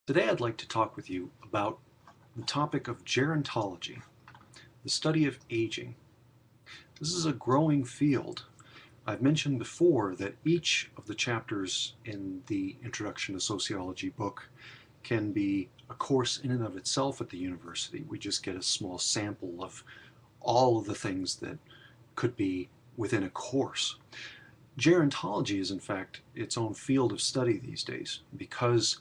Today I'd like to talk with you about the topic of gerontology, the study of aging. This is a growing field. I've mentioned before that each of the chapters in the Introduction to Sociology book can be a course in and of itself at the university. We just get a small sample of all of the things that could be within a course. Gerontology is in fact its own field of study these days because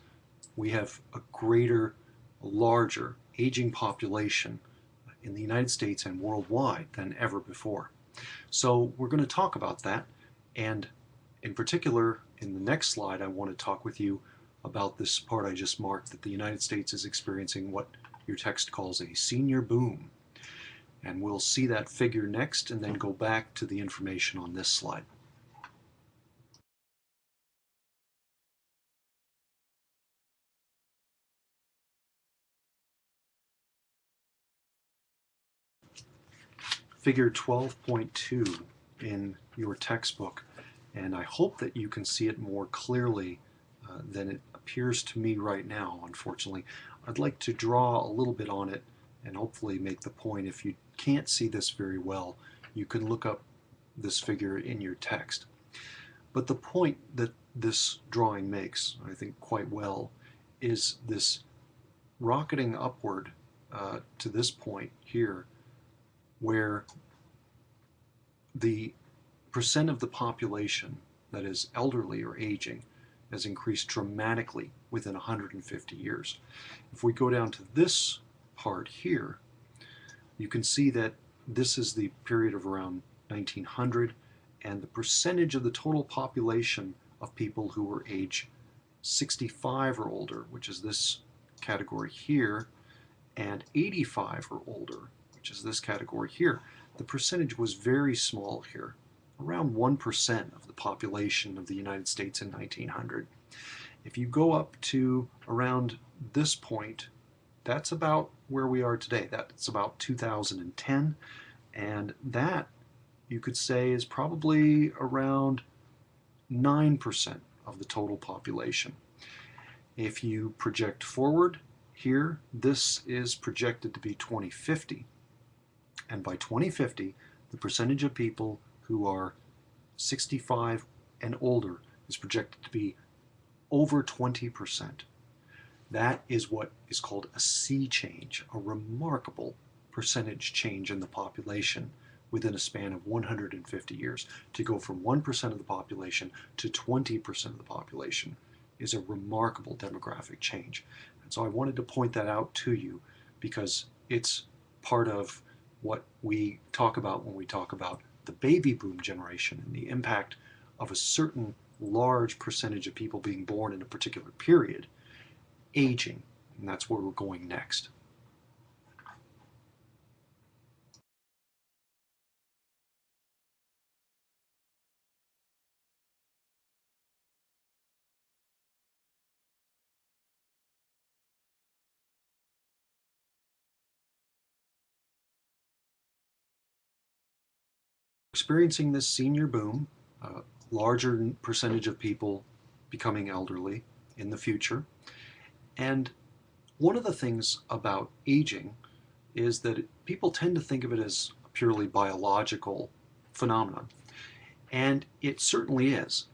we have a greater, larger aging population in the United States and worldwide than ever before. So we're going to talk about that, and in particular, in the next slide, I want to talk with you about this part I just marked, that the United States is experiencing what your text calls a senior boom. And we'll see that figure next and then go back to the information on this slide. Figure 12.2 in your textbook, and I hope that you can see it more clearly than it appears to me right now, unfortunately. I'd like to draw a little bit on it and hopefully make the point. If you can't see this very well, you can look up this figure in your text. But the point that this drawing makes, I think quite well, is this rocketing upward to this point here, where the percent of the population that is elderly or aging has increased dramatically within 150 years. If we go down to this part here, you can see that this is the period of around 1900, and the percentage of the total population of people who were age 65 or older, which is this category here, and 85 or older, which is this category here, the percentage was very small here, around 1% of the population of the United States in 1900. If you go up to around this point, that's about where we are today. That's about 2010, and that, you could say, is probably around 9% of the total population. If you project forward here, this is projected to be 2050. And by 2050, the percentage of people who are 65 and older is projected to be over 20%. That is what is called a sea change, a remarkable percentage change in the population within a span of 150 years. To go from 1% of the population to 20% of the population is a remarkable demographic change. And so I wanted to point that out to you because it's part of what we talk about when we talk about the baby boom generation and the impact of a certain large percentage of people being born in a particular period aging. And that's where we're going next. Experiencing this senior boom, a larger percentage of people becoming elderly in the future. And one of the things about aging is that people tend to think of it as a purely biological phenomenon. And it certainly is.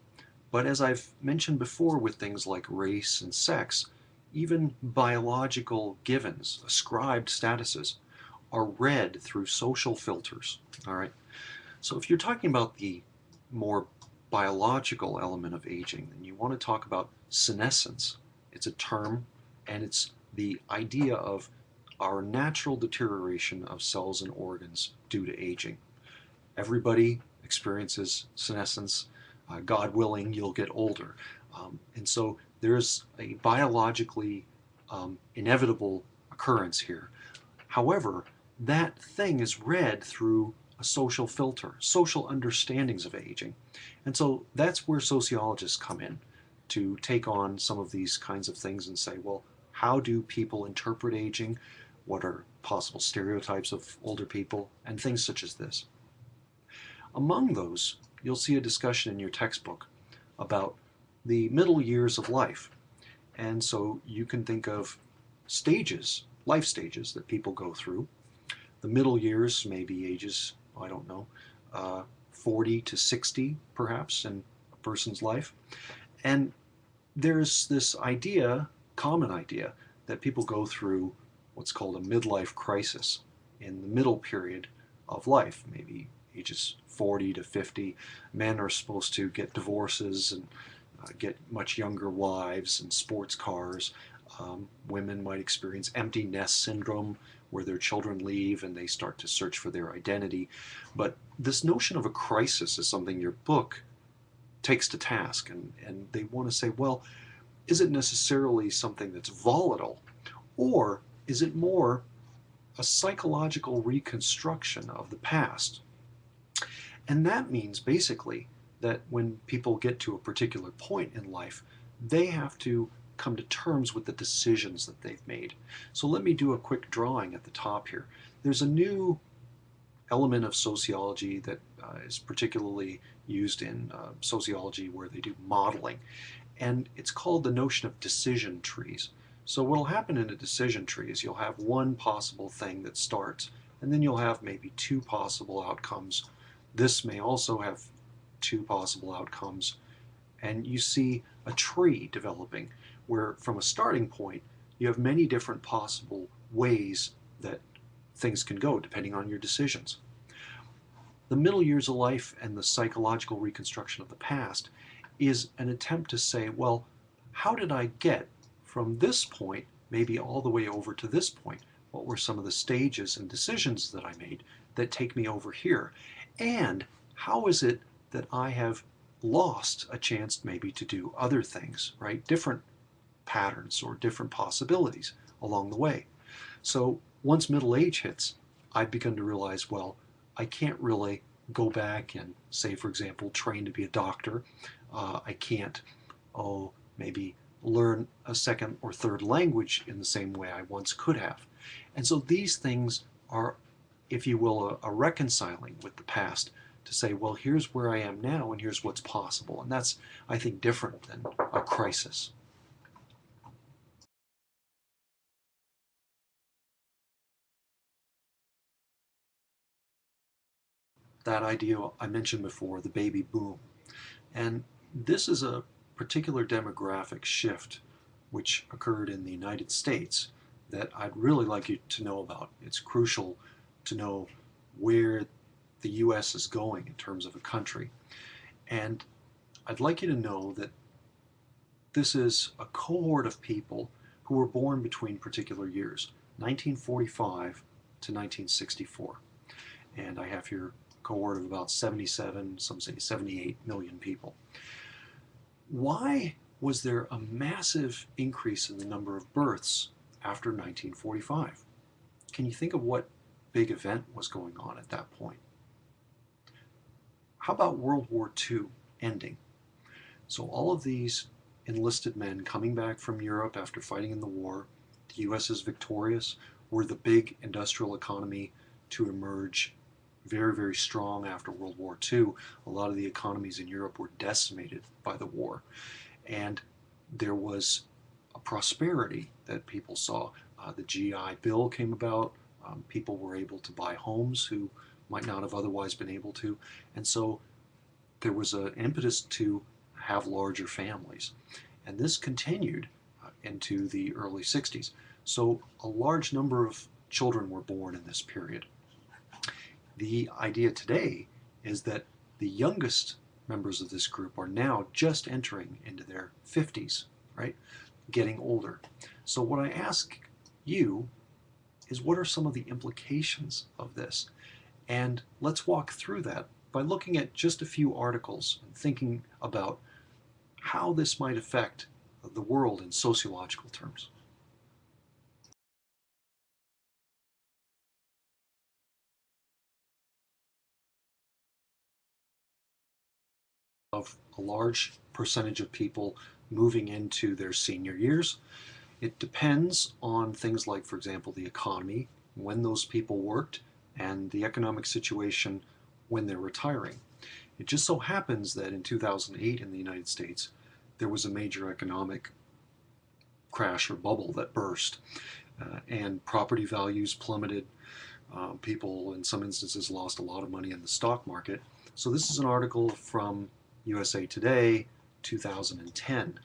But as I've mentioned before with things like race and sex, even biological givens, ascribed statuses, are read through social filters. All right. So if you're talking about the more biological element of aging, then you want to talk about senescence. It's a term, and it's the idea of our natural deterioration of cells and organs due to aging. Everybody experiences senescence. God willing, you'll get older. And so there's a biologically inevitable occurrence here. However, that thing is read through a social filter, social understandings of aging. And so that's where sociologists come in to take on some of these kinds of things and say, well, how do people interpret aging? What are possible stereotypes of older people? And things such as this. Among those, you'll see a discussion in your textbook about the middle years of life. And so you can think of stages, life stages that people go through. The middle years may be ages, I don't know, 40 to 60 perhaps in a person's life. And there's this idea, common idea, that people go through what's called a midlife crisis in the middle period of life, maybe ages 40 to 50. Men are supposed to get divorces and get much younger wives and sports cars. Women might experience empty nest syndrome, where their children leave and they start to search for their identity. But this notion of a crisis is something your book takes to task, and they want to say, well, is it necessarily something that's volatile, or is it more a psychological reconstruction of the past? And that means basically that when people get to a particular point in life, they have to come to terms with the decisions that they've made. So let me do a quick drawing at the top here. There's a new element of sociology that is particularly used in sociology where they do modeling, and it's called the notion of decision trees. So what will happen in a decision tree is you'll have one possible thing that starts, and then you'll have maybe two possible outcomes. This may also have two possible outcomes, and you see a tree developing where from a starting point you have many different possible ways that things can go depending on your decisions. The middle years of life and the psychological reconstruction of the past is an attempt to say, well, how did I get from this point maybe all the way over to this point? What were some of the stages and decisions that I made that take me over here? And how is it that I have lost a chance maybe to do other things, right? Different patterns or different possibilities along the way. So once middle age hits, I've begun to realize, well, I can't really go back and say, for example, train to be a doctor. I can't, maybe learn a second or third language in the same way I once could have. And so these things are, if you will, a reconciling with the past to say, well, here's where I am now and here's what's possible. And that's, I think, different than a crisis. That idea I mentioned before, the baby boom. And this is a particular demographic shift which occurred in the United States that I'd really like you to know about. It's crucial to know where the US is going in terms of a country. And I'd like you to know that this is a cohort of people who were born between particular years, 1945 to 1964. And I have here a cohort of about 77, some say 78 million people. Why was there a massive increase in the number of births after 1945? Can you think of what big event was going on at that point? How about World War II ending? So all of these enlisted men coming back from Europe after fighting in the war, the US is victorious, we're the big industrial economy to emerge very, very strong after World War II. A lot of the economies in Europe were decimated by the war. And there was a prosperity that people saw. The GI Bill came about. People were able to buy homes who might not have otherwise been able to. And so there was an impetus to have larger families. And this continued into the early 60s. So a large number of children were born in this period. The idea today is that the youngest members of this group are now just entering into their 50s, right? Getting older. So what I ask you is, what are some of the implications of this? And let's walk through that by looking at just a few articles and thinking about how this might affect the world in sociological terms. Of a large percentage of people moving into their senior years. It depends on things like, for example, the economy, when those people worked, and the economic situation when they're retiring. It just so happens that in 2008 in the United States, there was a major economic crash or bubble that burst, and property values plummeted. People, in some instances, lost a lot of money in the stock market. So this is an article from USA Today, 2010.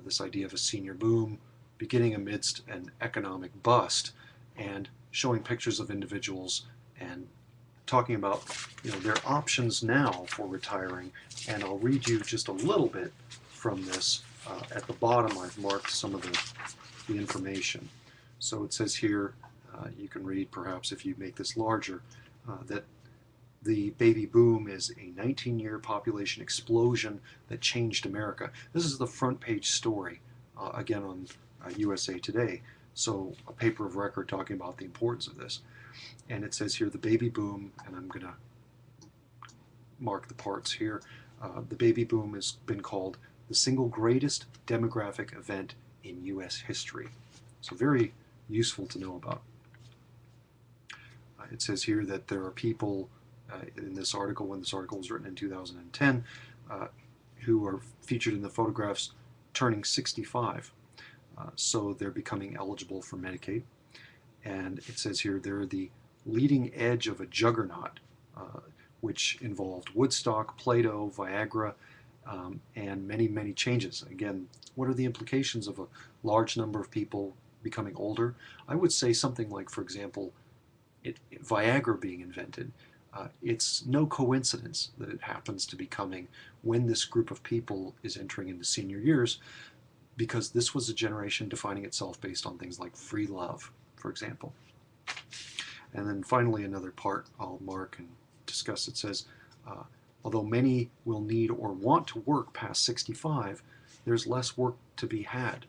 This idea of a senior boom beginning amidst an economic bust, and showing pictures of individuals and talking about their options now for retiring. And I'll read you just a little bit from this. At the bottom, I've marked some of the information. So it says here, you can read perhaps if you make this larger, that the baby boom is a 19-year population explosion that changed America. This is the front page story, again on USA Today. So a paper of record talking about the importance of this. And it says here the baby boom, and I'm going to mark the parts here. The baby boom has been called the single greatest demographic event in U.S. history. So very useful to know about. It says here that there are people in this article, when this article was written in 2010, who are featured in the photographs turning 65. So they're becoming eligible for Medicaid. And it says here they're the leading edge of a juggernaut, which involved Woodstock, Plato, Viagra, and many, many changes. Again, what are the implications of a large number of people becoming older? I would say something like, for example, Viagra being invented. It's no coincidence that it happens to be coming when this group of people is entering into senior years, because this was a generation defining itself based on things like free love, for example. And then finally, another part I'll mark and discuss. It says, although many will need or want to work past 65, there's less work to be had.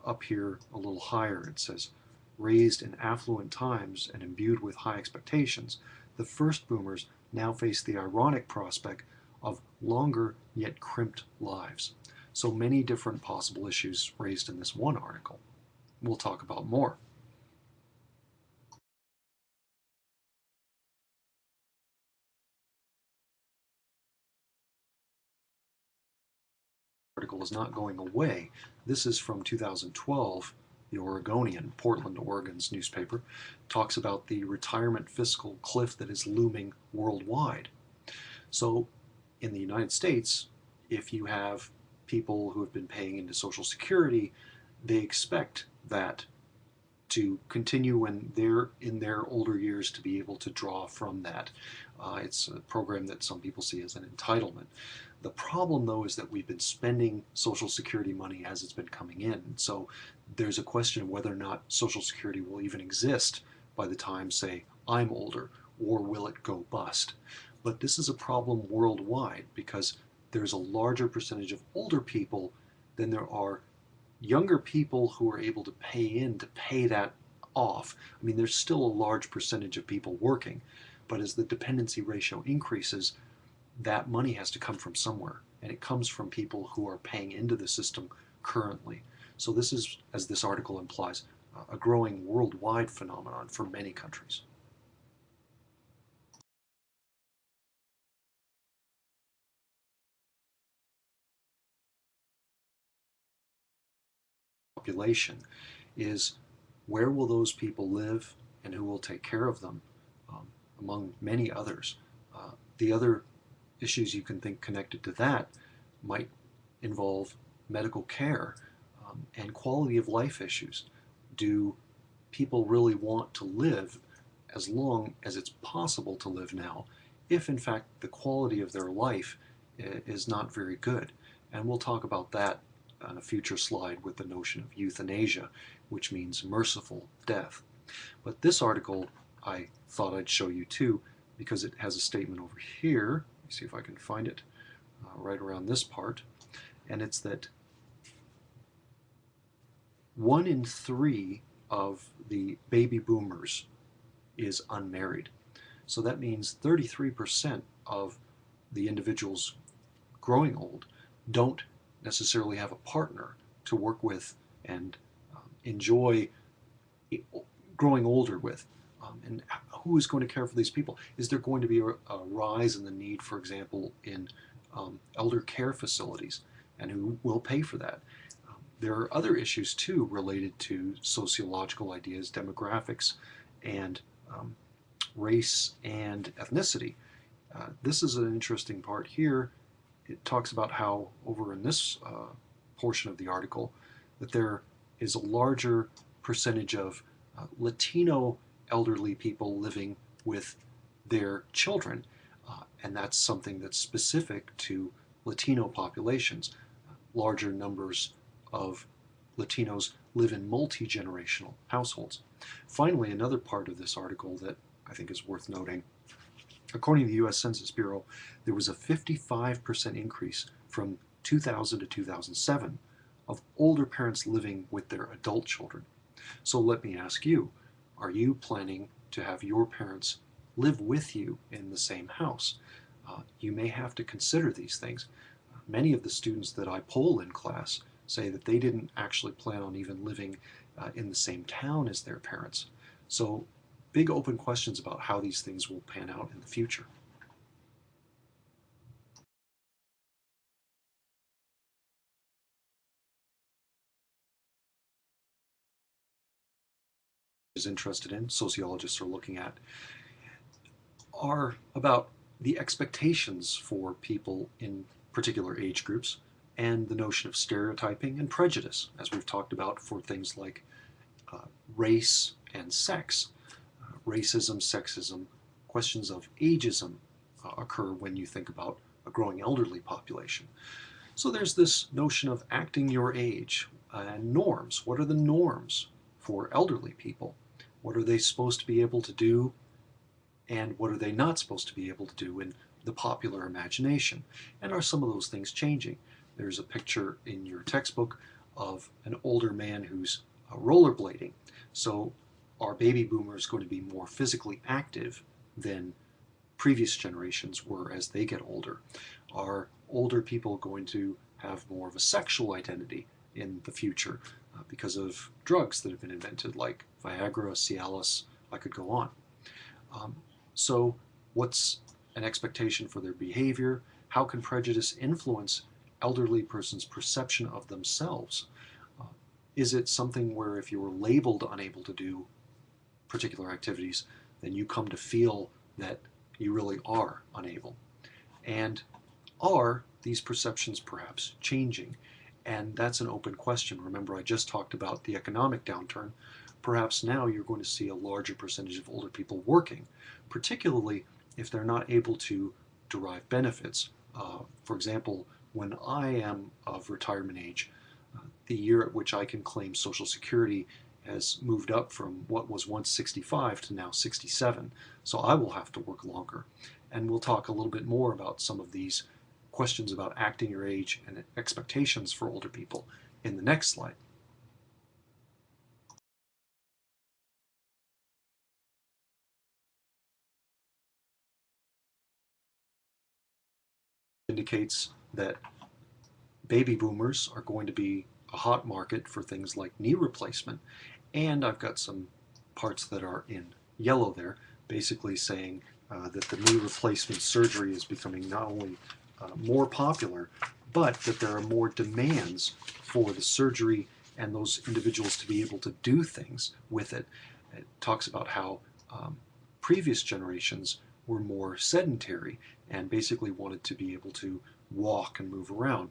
Up here a little higher, it says, raised in affluent times and imbued with high expectations, the first boomers now face the ironic prospect of longer yet crimped lives. So many different possible issues raised in this one article. We'll talk about more. Article is not going away. This is from 2012. The Oregonian, Portland, Oregon's newspaper, talks about the retirement fiscal cliff that is looming worldwide. So in the United States, if you have people who have been paying into Social Security, they expect that to continue when they're in their older years to be able to draw from that. It's a program that some people see as an entitlement. The problem, though, is that we've been spending Social Security money as it's been coming in. So there's a question of whether or not Social Security will even exist by the time, say, I'm older, or will it go bust? But this is a problem worldwide because there's a larger percentage of older people than there are younger people who are able to pay in to pay that off. I mean, there's still a large percentage of people working, but as the dependency ratio increases, that money has to come from somewhere, and it comes from people who are paying into the system currently. So this is, as this article implies, a growing worldwide phenomenon for many countries. Population is, where will those people live and who will take care of them, among many others. The other issues you can think connected to that might involve medical care and quality of life issues. Do people really want to live as long as it's possible to live now, if in fact the quality of their life is not very good? And we'll talk about that on a future slide with the notion of euthanasia, which means merciful death. But this article I thought I'd show you too, because it has a statement over here. Let me see if I can find it right around this part. And it's that 1 in 3 of the baby boomers is unmarried. So that means 33% of the individuals growing old don't necessarily have a partner to work with and enjoy growing older with. And who is going to care for these people? Is there going to be a rise in the need, for example, in elder care facilities? And who will pay for that? There are other issues too related to sociological ideas, demographics, and um, race and ethnicity. This is an interesting part here. It talks about how over in this portion of the article that there is a larger percentage of Latino elderly people living with their children, and that's something that's specific to Latino populations. Larger numbers of Latinos live in multi-generational households. Finally, another part of this article that I think is worth noting. According to the U.S. Census Bureau, there was a 55% increase from 2000 to 2007 of older parents living with their adult children. So let me ask you, are you planning to have your parents live with you in the same house? You may have to consider these things. Many of the students that I poll in class say that they didn't actually plan on even living in the same town as their parents. So big open questions about how these things will pan out in the future. Is interested in, sociologists are looking at, are about the expectations for people in particular age groups and the notion of stereotyping and prejudice, as we've talked about for things like uh, race and sex. Racism, sexism, questions of ageism occur when you think about a growing elderly population. So there's this notion of acting your age and norms. What are the norms for elderly people? What are they supposed to be able to do, and what are they not supposed to be able to do in the popular imagination? And are some of those things changing? There's a picture in your textbook of an older man who's rollerblading. So are baby boomers going to be more physically active than previous generations were as they get older? Are older people going to have more of a sexual identity in the future because of drugs that have been invented like Viagra, Cialis? I could go on. Um, so what's an expectation for their behavior? How can prejudice influence elderly person's perception of themselves? Uh, is it something where if you were labeled unable to do particular activities, then you come to feel that you really are unable? And are these perceptions perhaps changing? And that's an open question. Remember, I just talked about the economic downturn. Perhaps now you're going to see a larger percentage of older people working, particularly if they're not able to derive benefits. For example, when I am of retirement age, the year at which I can claim Social Security has moved up from what was once 65 to now 67. So I will have to work longer. And we'll talk a little bit more about some of these questions about acting your age and expectations for older people in the next slide. Indicates that baby boomers are going to be a hot market for things like knee replacement. And I've got some parts that are in yellow there, basically saying that the knee replacement surgery is becoming not only more popular, but that there are more demands for the surgery and those individuals to be able to do things with it. It talks about how previous generations were more sedentary and basically wanted to be able to walk and move around.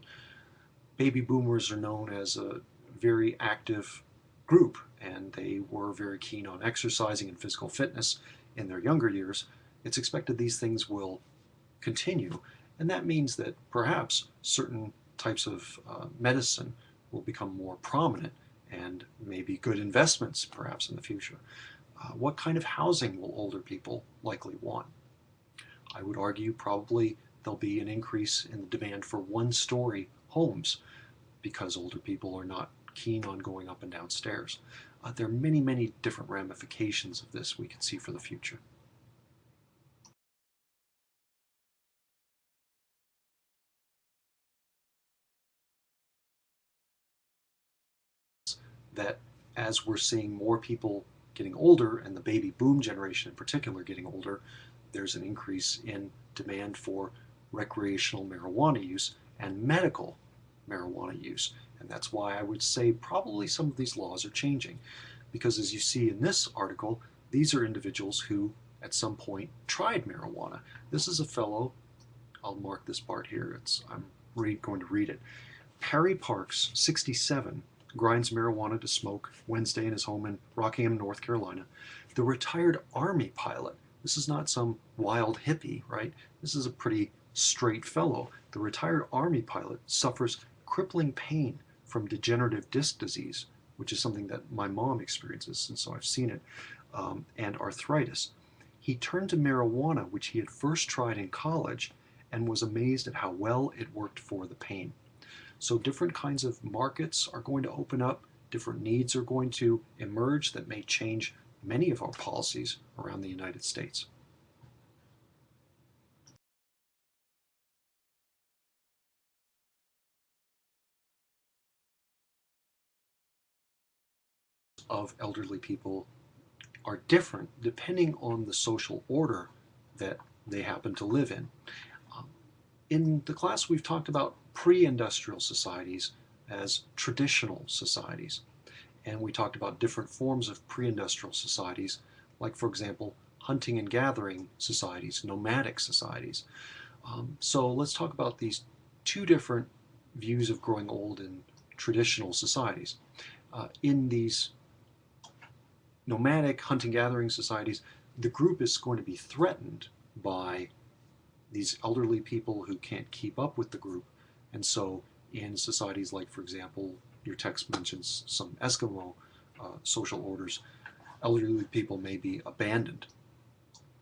Baby boomers are known as a very active group, and they were very keen on exercising and physical fitness in their younger years. It's expected these things will continue, and that means that perhaps certain types of medicine will become more prominent and maybe good investments perhaps in the future. What kind of housing will older people likely want? I would argue probably there'll be an increase in the demand for one-story homes because older people are not keen on going up and down stairs. There are many, many different ramifications of this we can see for the future. That as we're seeing more people getting older, and the baby boom generation in particular getting older, there's an increase in demand for recreational marijuana use and medical marijuana use. And that's why I would say probably some of these laws are changing. Because as you see in this article, these are individuals who at some point tried marijuana. This is a fellow, I'll mark this part here, I'm going to read it. Harry Parks, 67, grinds marijuana to smoke Wednesday in his home in Rockingham, North Carolina. The retired Army pilot, this is not some wild hippie, right? This is a pretty straight fellow. The retired Army pilot suffers crippling pain from degenerative disc disease, which is something that my mom experiences, and so I've seen it, and arthritis. He turned to marijuana, which he had first tried in college, and was amazed at how well it worked for the pain. So different kinds of markets are going to open up, different needs are going to emerge that may change many of our policies around the United States. Of elderly people are different depending on the social order that they happen to live in. In the class, we've talked about pre-industrial societies as traditional societies. And we talked about different forms of pre-industrial societies, like, for example, hunting and gathering societies, nomadic societies. So let's talk about these two different views of growing old in traditional societies. In these nomadic hunting-gathering societies, the group is going to be threatened by these elderly people who can't keep up with the group. And so in societies like, for example, your text mentions some Eskimo social orders, elderly people may be abandoned,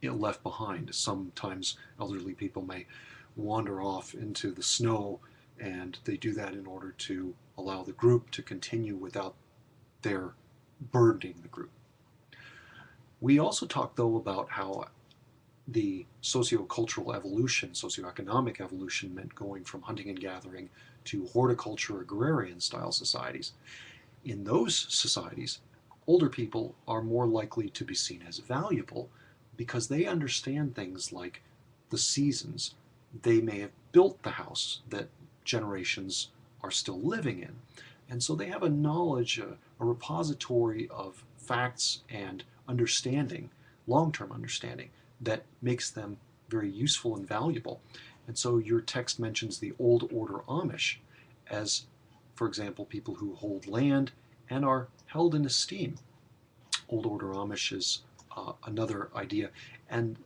left behind. Sometimes elderly people may wander off into the snow, and they do that in order to allow the group to continue without their burdening the group. We also talked, though, about how the sociocultural evolution, socioeconomic evolution, meant going from hunting and gathering to horticulture, agrarian style societies. In those societies, older people are more likely to be seen as valuable because they understand things like the seasons. They may have built the house that generations are still living in. And so they have a knowledge, a repository of facts and understanding, long-term understanding, that makes them very useful and valuable. And so your text mentions the Old Order Amish as, for example, people who hold land and are held in esteem. Old Order Amish is another idea. And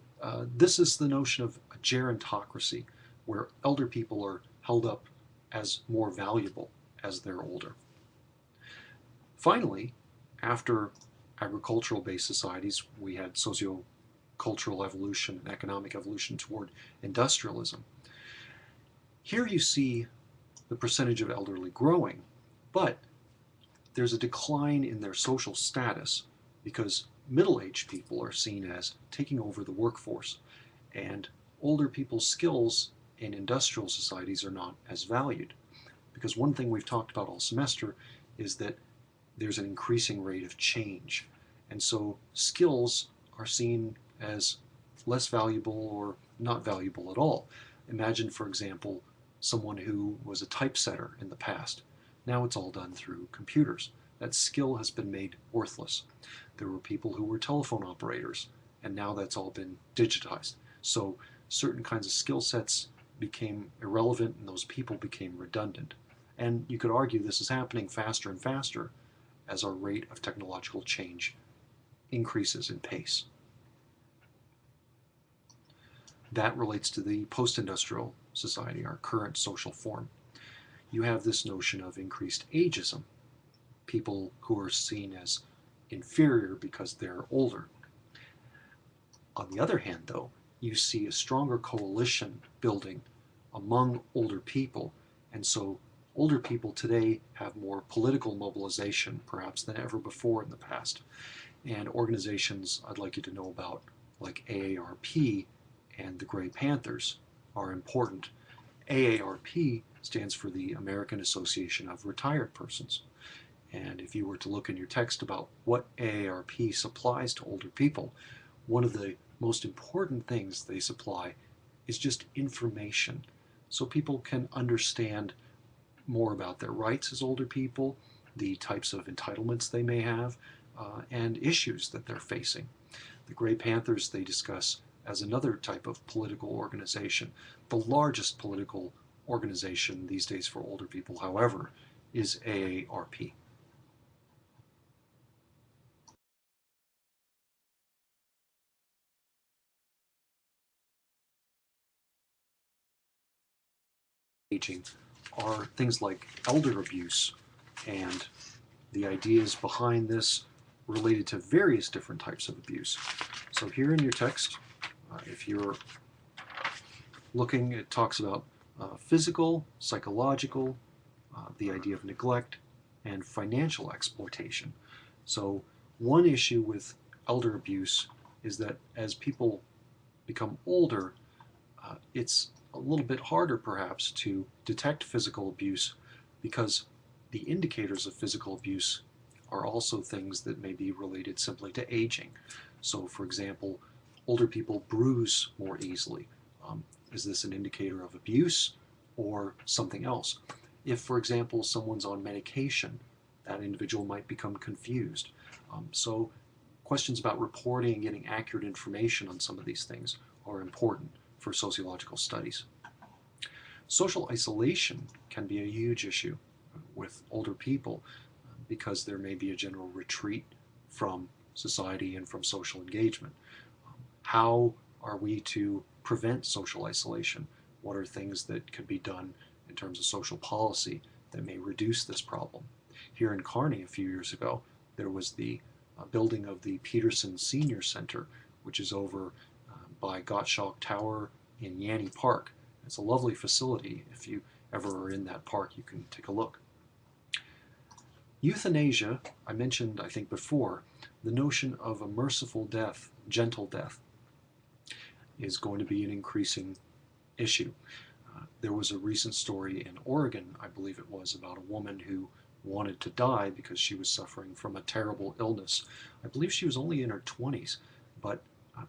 this is the notion of a gerontocracy, where elder people are held up as more valuable as they're older. Finally, after agricultural-based societies, we had sociocultural evolution and economic evolution toward industrialism. Here you see the percentage of elderly growing, but there's a decline in their social status because middle-aged people are seen as taking over the workforce, and older people's skills in industrial societies are not as valued. Because one thing we've talked about all semester is that there's an increasing rate of change, and so skills are seen as less valuable or not valuable at all. Imagine, for example, someone who was a typesetter in the past. Now it's all done through computers. That skill has been made worthless. There were people who were telephone operators, and now that's all been digitized. So certain kinds of skill sets became irrelevant, and those people became redundant. And you could argue this is happening faster and faster as our rate of technological change increases in pace. That relates to the post-industrial society, our current social form. You have this notion of increased ageism, people who are seen as inferior because they're older. On the other hand, though, you see a stronger coalition building among older people, and so older people today have more political mobilization, perhaps, than ever before in the past. And organizations I'd like you to know about, like AARP and the Gray Panthers, are important. AARP stands for the American Association of Retired Persons. And if you were to look in your text about what AARP supplies to older people, one of the most important things they supply is just information, so people can understand more about their rights as older people, the types of entitlements they may have, and issues that they're facing. The Gray Panthers they discuss as another type of political organization. The largest political organization these days for older people, however, is AARP. Aging are things like elder abuse, and the ideas behind this related to various different types of abuse. So here in your text, if you're looking, it talks about physical, psychological, the idea of neglect, and financial exploitation. So one issue with elder abuse is that as people become older, it's a little bit harder perhaps to detect physical abuse because the indicators of physical abuse are also things that may be related simply to aging. So for example, older people bruise more easily. Is this an indicator of abuse or something else? If, for example, someone's on medication, that individual might become confused. So questions about reporting and getting accurate information on some of these things are important for sociological studies. Social isolation can be a huge issue with older people because there may be a general retreat from society and from social engagement. How are we to prevent social isolation? What are things that could be done in terms of social policy that may reduce this problem? Here in Kearney a few years ago, there was the building of the Peterson Senior Center, which is over by Gottschalk Tower in Yanni Park. It's a lovely facility. If you ever are in that park, you can take a look. Euthanasia, I mentioned, I think before, the notion of a merciful death, gentle death, is going to be an increasing issue. There was a recent story in Oregon, I believe it was, about a woman who wanted to die because she was suffering from a terrible illness. I believe she was only in her 20s, but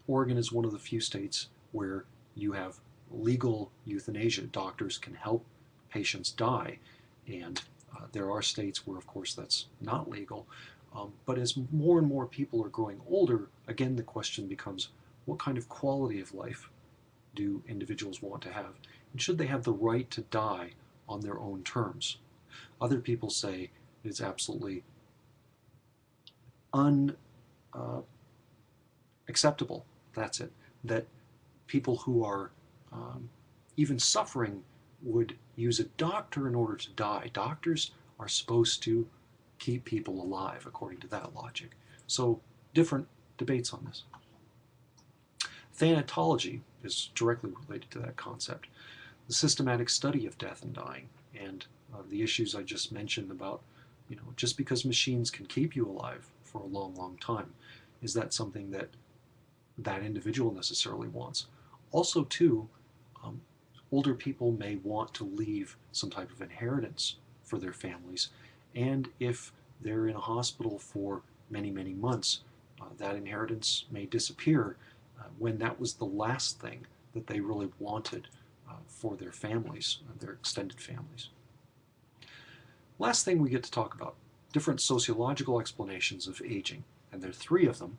Oregon is one of the few states where you have legal euthanasia. Doctors can help patients die, and there are states where, of course, that's not legal. But as more and more people are growing older, again, the question becomes, what kind of quality of life do individuals want to have? And should they have the right to die on their own terms? Other people say it's absolutely unacceptable, that's it, that people who are even suffering would use a doctor in order to die. Doctors are supposed to keep people alive, according to that logic. So different debates on this. Thanatology is directly related to that concept. The systematic study of death and dying, and the issues I just mentioned about, just because machines can keep you alive for a long, long time, is that something that that individual necessarily wants? Also, too, older people may want to leave some type of inheritance for their families, and if they're in a hospital for many, many months, that inheritance may disappear when that was the last thing that they really wanted for their families, their extended families. Last thing we get to talk about, different sociological explanations of aging, and there are three of them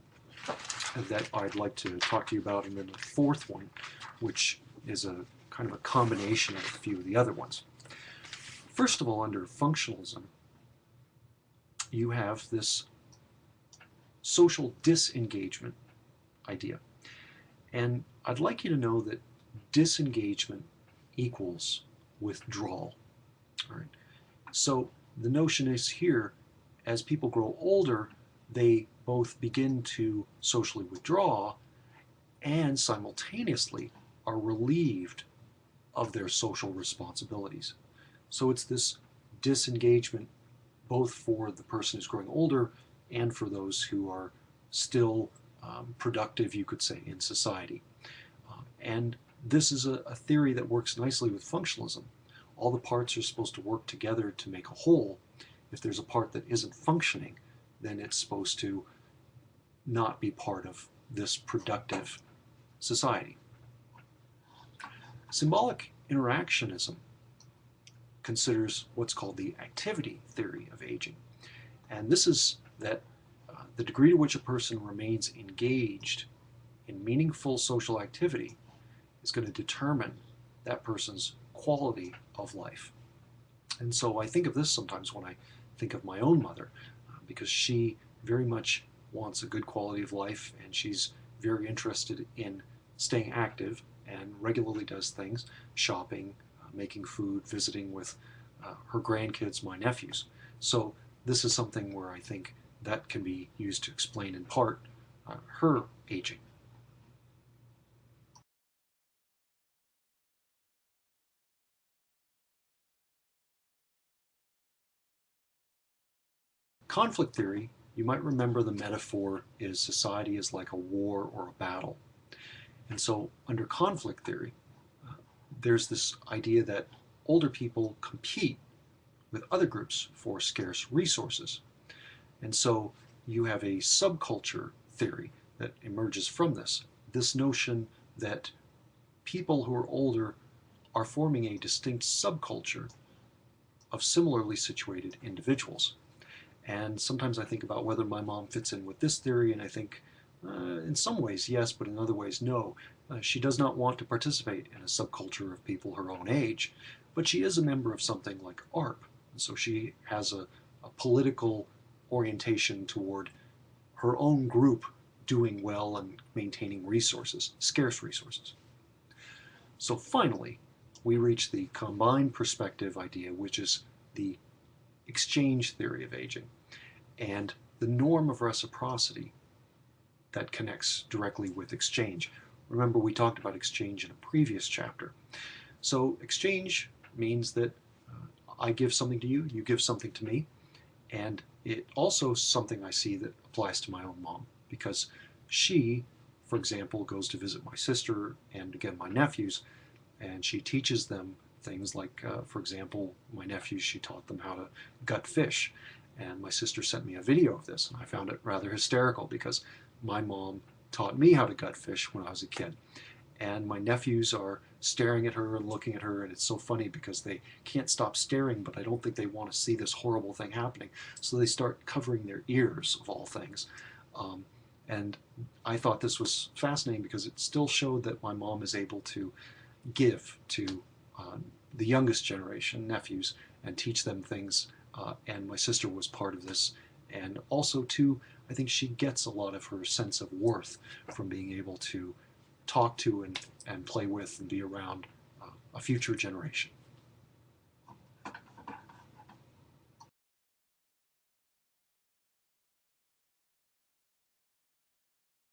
that I'd like to talk to you about, and then the fourth one, which is a kind of a combination of a few of the other ones. First of all, under functionalism, you have this social disengagement idea. And I'd like you to know that disengagement equals withdrawal. All right. So the notion is here, as people grow older, they both begin to socially withdraw and simultaneously are relieved of their social responsibilities. So it's this disengagement both for the person who's growing older and for those who are still productive, you could say, in society. And this is a theory that works nicely with functionalism. All the parts are supposed to work together to make a whole. If there's a part that isn't functioning, then it's supposed to not be part of this productive society. Symbolic interactionism considers what's called the activity theory of aging. And this is that the degree to which a person remains engaged in meaningful social activity is going to determine that person's quality of life. And so I think of this sometimes when I think of my own mother, because she very much wants a good quality of life, and she's very interested in staying active and regularly does things, shopping, making food, visiting with her grandkids, my nephews. So this is something where I think that can be used to explain in part her aging. Conflict theory, you might remember the metaphor is society is like a war or a battle. And so under conflict theory, there's this idea that older people compete with other groups for scarce resources. And so you have a subculture theory that emerges from this. This notion that people who are older are forming a distinct subculture of similarly situated individuals. And sometimes I think about whether my mom fits in with this theory, and I think in some ways yes, but in other ways no. She does not want to participate in a subculture of people her own age, but she is a member of something like ARP. And so she has a political orientation toward her own group doing well and maintaining resources, scarce resources. So finally, we reach the combined perspective idea, which is the exchange theory of aging, and the norm of reciprocity that connects directly with exchange. Remember, we talked about exchange in a previous chapter. So exchange means that I give something to you, you give something to me, and it also is something I see that applies to my own mom, because she, for example, goes to visit my sister and again my nephews, and she teaches them things like, for example, my nephews, she taught them how to gut fish. And my sister sent me a video of this, and I found it rather hysterical because my mom taught me how to gut fish when I was a kid. And my nephews are staring at her and looking at her, and it's so funny because they can't stop staring, but I don't think they want to see this horrible thing happening. So they start covering their ears, of all things. And I thought this was fascinating because it still showed that my mom is able to give to the youngest generation, nephews, and teach them things. And my sister was part of this. And also, too, I think she gets a lot of her sense of worth from being able to talk to and play with and be around a future generation.